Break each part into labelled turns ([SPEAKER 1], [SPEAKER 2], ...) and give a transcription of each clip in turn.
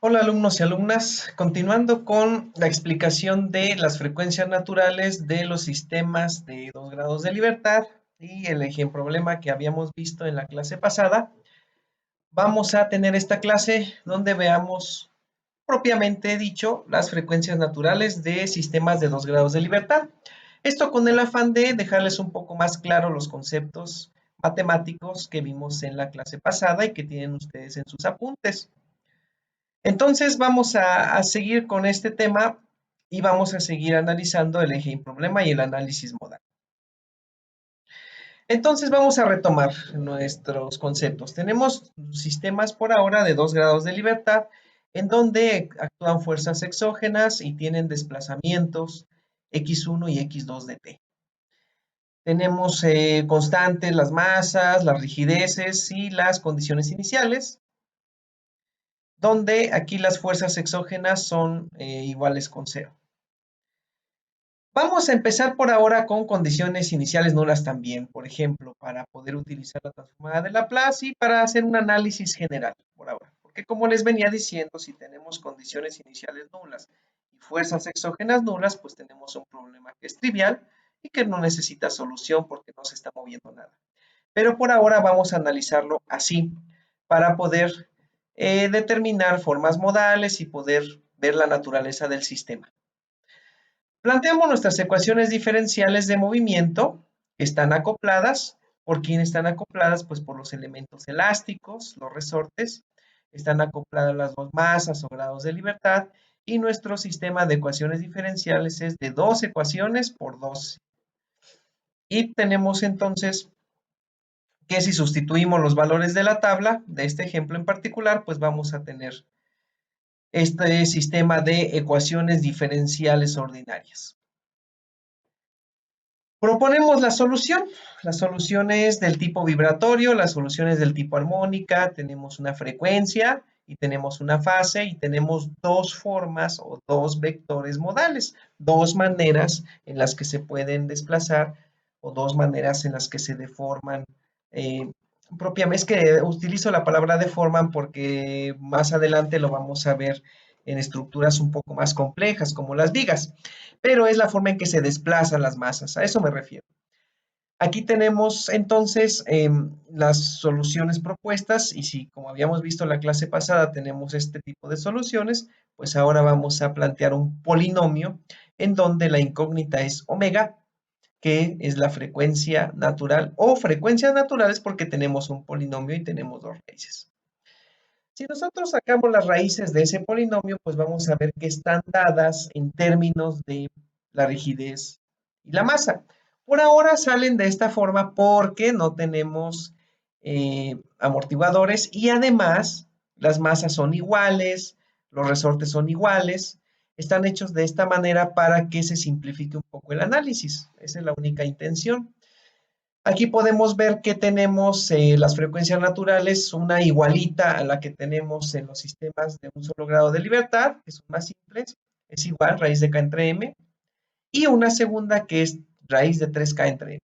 [SPEAKER 1] Hola alumnos y alumnas, continuando con la explicación de las frecuencias naturales de los sistemas de 2 grados de libertad y el ejemplo problema que habíamos visto en la clase pasada, vamos a tener esta clase donde veamos propiamente dicho las frecuencias naturales de sistemas de 2 grados de libertad. Esto con el afán de dejarles un poco más claro los conceptos matemáticos que vimos en la clase pasada y que tienen ustedes en sus apuntes. Entonces vamos a seguir con este tema y vamos a seguir analizando el eje y problema y el análisis modal. Entonces vamos a retomar nuestros conceptos. Tenemos sistemas por ahora de 2 grados de libertad en donde actúan fuerzas exógenas y tienen desplazamientos x1 y x2 de t. Tenemos constantes las masas, las rigideces y las condiciones iniciales, donde aquí las fuerzas exógenas son iguales con 0. Vamos a empezar por ahora con condiciones iniciales nulas también, por ejemplo, para poder utilizar la transformada de Laplace y para hacer un análisis general por ahora. Porque como les venía diciendo, si tenemos condiciones iniciales nulas y fuerzas exógenas nulas, pues tenemos un problema que es trivial y que no necesita solución porque no se está moviendo nada. Pero por ahora vamos a analizarlo así para poder determinar formas modales y poder ver la naturaleza del sistema. Planteamos nuestras ecuaciones diferenciales de movimiento que están acopladas. ¿Por quién están acopladas? Pues por los elementos elásticos, los resortes. Están acopladas las dos masas o grados de libertad y nuestro sistema de ecuaciones diferenciales es de 2 ecuaciones por 2. Y tenemos entonces que si sustituimos los valores de la tabla, de este ejemplo en particular, pues vamos a tener este sistema de ecuaciones diferenciales ordinarias. Proponemos la solución. La solución es del tipo vibratorio, la solución es del tipo armónica, tenemos una frecuencia y tenemos una fase y tenemos dos formas o dos vectores modales, dos maneras en las que se pueden desplazar o dos maneras en las que se deforman. Propiamente, es que utilizo la palabra deforman porque más adelante lo vamos a ver en estructuras un poco más complejas como las vigas, pero es la forma en que se desplazan las masas, a eso me refiero. Aquí tenemos entonces las soluciones propuestas y si como habíamos visto en la clase pasada tenemos este tipo de soluciones, pues ahora vamos a plantear un polinomio en donde la incógnita es omega, que es la frecuencia natural o frecuencias naturales porque tenemos un polinomio y tenemos dos raíces. Si nosotros sacamos las raíces de ese polinomio, pues vamos a ver que están dadas en términos de la rigidez y la masa. Por ahora salen de esta forma porque no tenemos amortiguadores y además las masas son iguales, los resortes son iguales, están hechos de esta manera para que se simplifique un poco el análisis. Esa es la única intención. Aquí podemos ver que tenemos las frecuencias naturales, una igualita a la que tenemos en los sistemas de un solo grado de libertad, que son más simples, es igual, raíz de k entre m, y una segunda que es raíz de 3k entre m.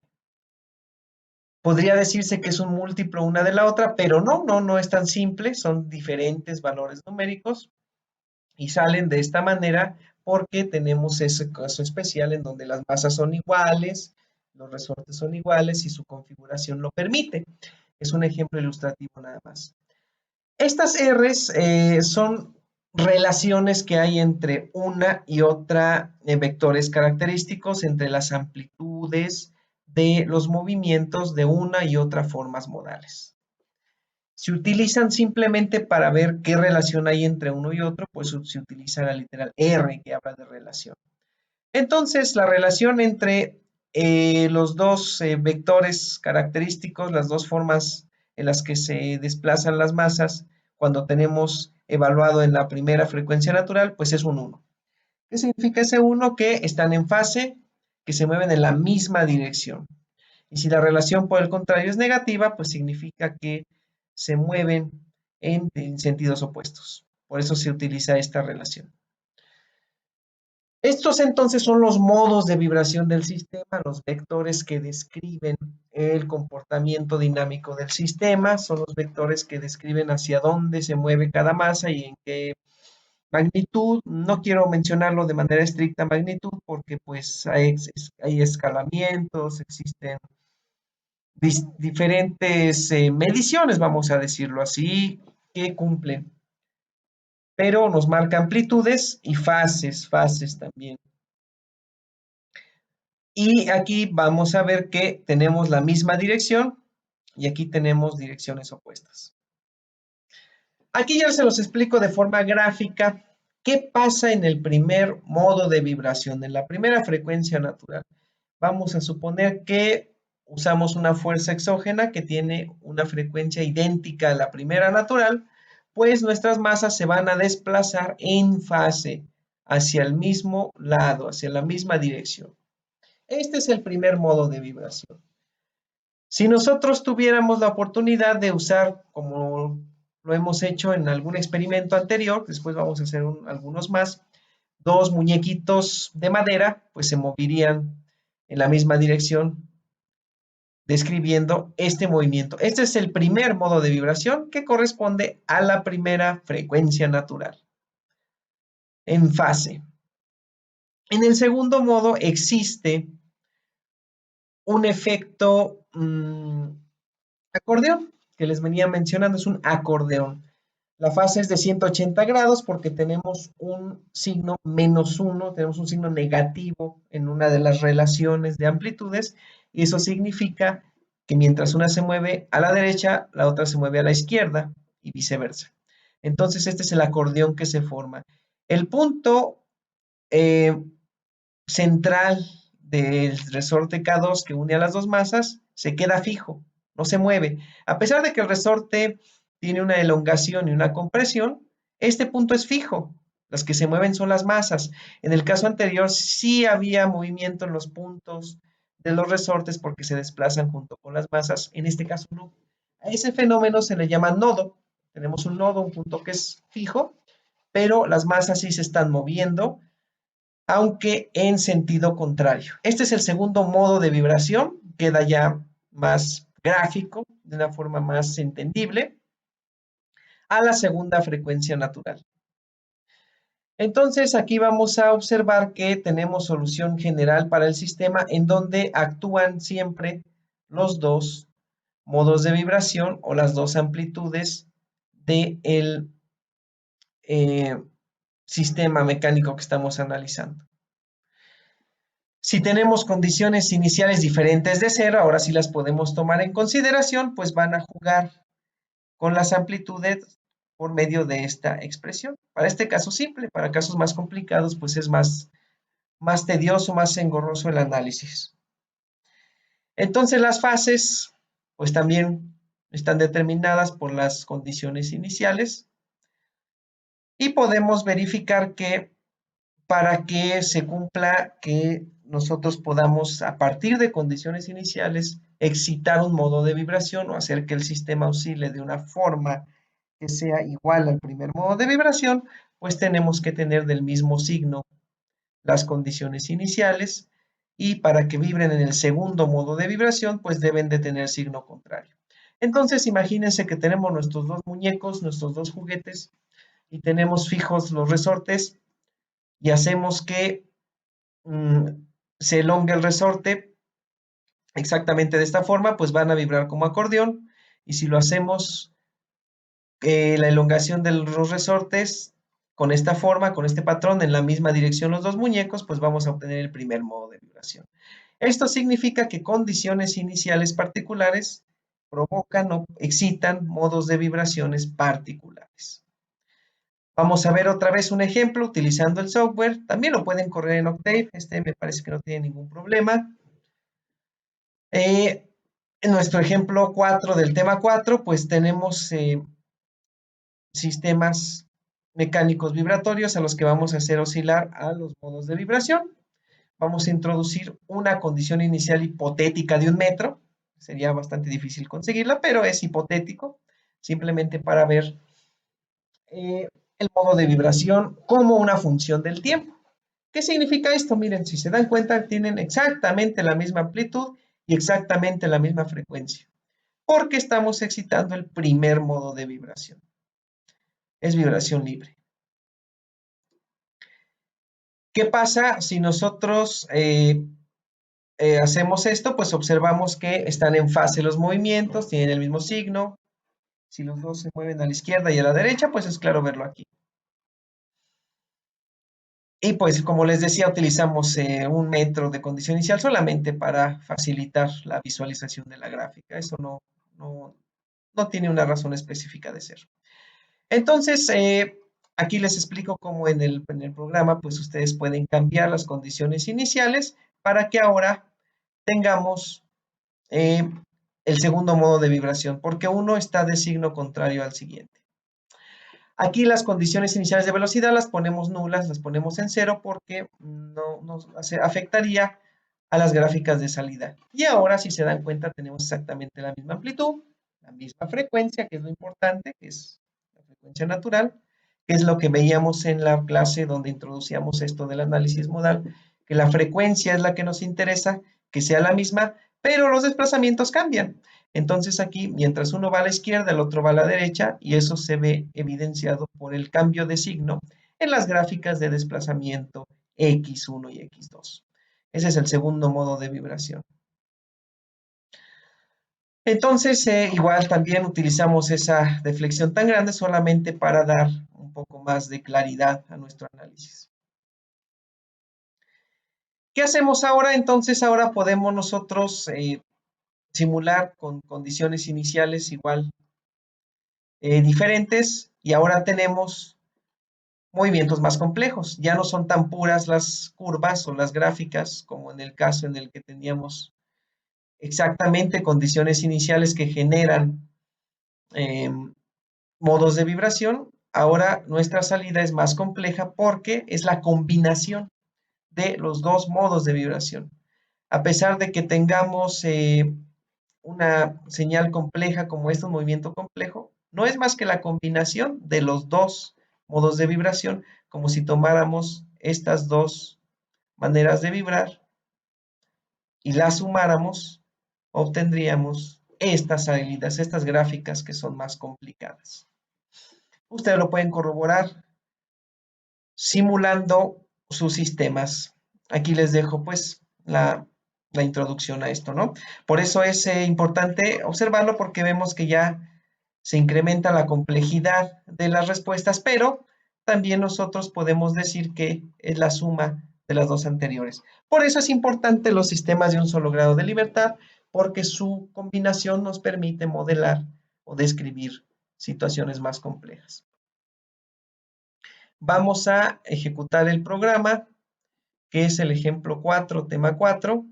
[SPEAKER 1] Podría decirse que es un múltiplo una de la otra, pero no es tan simple, son diferentes valores numéricos y salen de esta manera porque tenemos ese caso especial en donde las masas son iguales, los resortes son iguales y su configuración lo permite. Es un ejemplo ilustrativo nada más. Estas R's son relaciones que hay entre una y otra vectores característicos entre las amplitudes de los movimientos de una y otra formas modales. Se utilizan simplemente para ver qué relación hay entre uno y otro, pues se utiliza la literal R que habla de relación. Entonces, la relación entre los dos vectores característicos, las dos formas en las que se desplazan las masas, cuando tenemos evaluado en la primera frecuencia natural, pues es un 1. ¿Qué significa ese 1? Que están en fase, que se mueven en la misma dirección. Y si la relación por el contrario es negativa, pues significa que se mueven en sentidos opuestos. Por eso se utiliza esta relación. Estos entonces son los modos de vibración del sistema, los vectores que describen el comportamiento dinámico del sistema, son los vectores que describen hacia dónde se mueve cada masa y en qué Magnitud, no quiero mencionarlo de manera estricta magnitud porque pues hay escalamientos, existen diferentes mediciones, vamos a decirlo así, que cumplen, pero nos marca amplitudes y fases también. Y aquí vamos a ver que tenemos la misma dirección y aquí tenemos direcciones opuestas. Aquí ya se los explico de forma gráfica qué pasa en el primer modo de vibración, en la primera frecuencia natural. Vamos a suponer que usamos una fuerza exógena que tiene una frecuencia idéntica a la primera natural, pues nuestras masas se van a desplazar en fase hacia el mismo lado, hacia la misma dirección. Este es el primer modo de vibración. Si nosotros tuviéramos la oportunidad de usar, como lo hemos hecho en algún experimento anterior, después vamos a hacer algunos más, dos muñequitos de madera, pues se moverían en la misma dirección, describiendo este movimiento. Este es el primer modo de vibración que corresponde a la primera frecuencia natural, en fase. En el segundo modo existe un efecto acordeón, que les venía mencionando, es un acordeón. La fase es de 180 grados porque tenemos un signo -1, tenemos un signo negativo en una de las relaciones de amplitudes, y eso significa que mientras una se mueve a la derecha, la otra se mueve a la izquierda y viceversa. Entonces, este es el acordeón que se forma. El punto eh, central del resorte K2 que une a las dos masas se queda fijo, no se mueve. A pesar de que el resorte tiene una elongación y una compresión, este punto es fijo. Las que se mueven son las masas. En el caso anterior sí había movimiento en los puntos de los resortes porque se desplazan junto con las masas. En este caso no. A ese fenómeno se le llama nodo. Tenemos un nodo, un punto que es fijo, pero las masas sí se están moviendo, aunque en sentido contrario. Este es el segundo modo de vibración, queda ya más gráfico, de una forma más entendible, a la segunda frecuencia natural. Entonces aquí vamos a observar que tenemos solución general para el sistema en donde actúan siempre los dos modos de vibración o las dos amplitudes del sistema mecánico que estamos analizando. Si tenemos condiciones iniciales diferentes de cero, ahora sí las podemos tomar en consideración, pues van a jugar con las amplitudes por medio de esta expresión. Para este caso simple, para casos más complicados, pues es más tedioso, más engorroso el análisis. Entonces las fases, pues también están determinadas por las condiciones iniciales y podemos verificar que para que se cumpla que nosotros podamos, a partir de condiciones iniciales, excitar un modo de vibración o hacer que el sistema oscile de una forma que sea igual al primer modo de vibración, pues tenemos que tener del mismo signo las condiciones iniciales, y para que vibren en el segundo modo de vibración, pues deben de tener signo contrario. Entonces, imagínense que tenemos nuestros dos muñecos, nuestros dos juguetes, y tenemos fijos los resortes, y hacemos que se elongue el resorte exactamente de esta forma, pues van a vibrar como acordeón. Y si lo hacemos, la elongación de los resortes con esta forma, con este patrón, en la misma dirección los dos muñecos, pues vamos a obtener el primer modo de vibración. Esto significa que condiciones iniciales particulares provocan o excitan modos de vibraciones particulares. Vamos a ver otra vez un ejemplo utilizando el software. También lo pueden correr en Octave. Este me parece que no tiene ningún problema. En nuestro ejemplo 4 del tema 4, pues tenemos sistemas mecánicos vibratorios a los que vamos a hacer oscilar a los modos de vibración. Vamos a introducir una condición inicial hipotética de 1 metro. Sería bastante difícil conseguirla, pero es hipotético, simplemente para ver el modo de vibración como una función del tiempo. ¿Qué significa esto? Miren, si se dan cuenta, tienen exactamente la misma amplitud y exactamente la misma frecuencia, porque estamos excitando el primer modo de vibración. Es vibración libre. ¿Qué pasa si nosotros hacemos esto? Pues observamos que están en fase los movimientos, tienen el mismo signo. Si los dos se mueven a la izquierda y a la derecha, pues es claro verlo aquí. Y pues, como les decía, utilizamos un metro de condición inicial solamente para facilitar la visualización de la gráfica. Eso no tiene una razón específica de ser. Entonces, aquí les explico cómo en el programa, pues ustedes pueden cambiar las condiciones iniciales para que ahora tengamos el segundo modo de vibración, porque uno está de signo contrario al siguiente. Aquí las condiciones iniciales de velocidad las ponemos nulas, las ponemos en cero porque no nos afectaría a las gráficas de salida. Y ahora, si se dan cuenta, tenemos exactamente la misma amplitud, la misma frecuencia, que es lo importante, que es la frecuencia natural, que es lo que veíamos en la clase donde introducíamos esto del análisis modal, que la frecuencia es la que nos interesa, que sea la misma, pero los desplazamientos cambian. Entonces aquí, mientras uno va a la izquierda, el otro va a la derecha, y eso se ve evidenciado por el cambio de signo en las gráficas de desplazamiento X1 y X2. Ese es el segundo modo de vibración. Entonces, igual también utilizamos esa deflexión tan grande solamente para dar un poco más de claridad a nuestro análisis. ¿Qué hacemos ahora? Entonces, ahora podemos nosotros simular con condiciones iniciales igual diferentes, y ahora tenemos movimientos más complejos. Ya no son tan puras las curvas o las gráficas como en el caso en el que teníamos exactamente condiciones iniciales que generan modos de vibración. Ahora nuestra salida es más compleja porque es la combinación de los dos modos de vibración. A pesar de que tengamos una señal compleja como este, un movimiento complejo, no es más que la combinación de los dos modos de vibración, como si tomáramos estas dos maneras de vibrar y las sumáramos, obtendríamos estas salidas, estas gráficas que son más complicadas. Ustedes lo pueden corroborar simulando sus sistemas. Aquí les dejo pues la introducción a esto, ¿no? Por eso es importante observarlo, porque vemos que ya se incrementa la complejidad de las respuestas, pero también nosotros podemos decir que es la suma de las dos anteriores. Por eso es importante los sistemas de un solo grado de libertad, porque su combinación nos permite modelar o describir situaciones más complejas. Vamos a ejecutar el programa, que es el ejemplo 4, tema 4,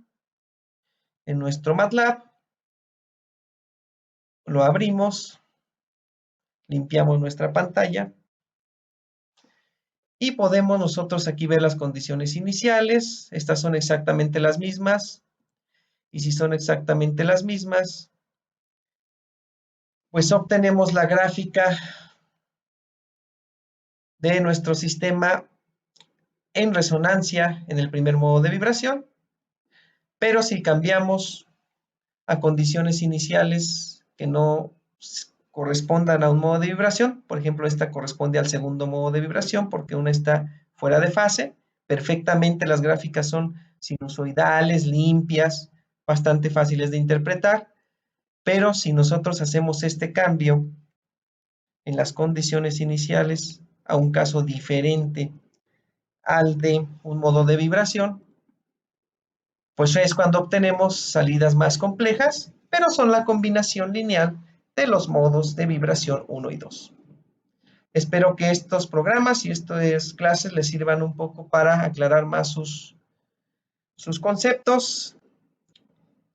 [SPEAKER 1] en nuestro MATLAB. Lo abrimos, limpiamos nuestra pantalla y podemos nosotros aquí ver las condiciones iniciales. Estas son exactamente las mismas, y si son exactamente las mismas, pues obtenemos la gráfica de nuestro sistema en resonancia en el primer modo de vibración. Pero si cambiamos a condiciones iniciales que no correspondan a un modo de vibración, por ejemplo, esta corresponde al segundo modo de vibración porque una está fuera de fase, perfectamente las gráficas son sinusoidales, limpias, bastante fáciles de interpretar, pero si nosotros hacemos este cambio en las condiciones iniciales a un caso diferente al de un modo de vibración, pues es cuando obtenemos salidas más complejas, pero son la combinación lineal de los modos de vibración 1 y 2. Espero que estos programas y estas clases les sirvan un poco para aclarar más sus conceptos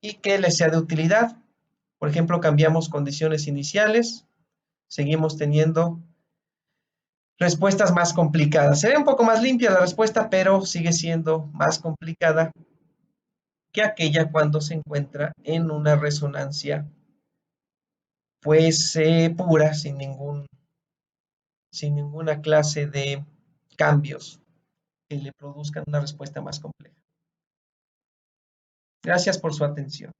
[SPEAKER 1] y que les sea de utilidad. Por ejemplo, cambiamos condiciones iniciales, seguimos teniendo respuestas más complicadas. Se ve un poco más limpia la respuesta, pero sigue siendo más complicada que aquella cuando se encuentra en una resonancia pues pura, sin ninguna clase de cambios que le produzcan una respuesta más compleja. Gracias por su atención.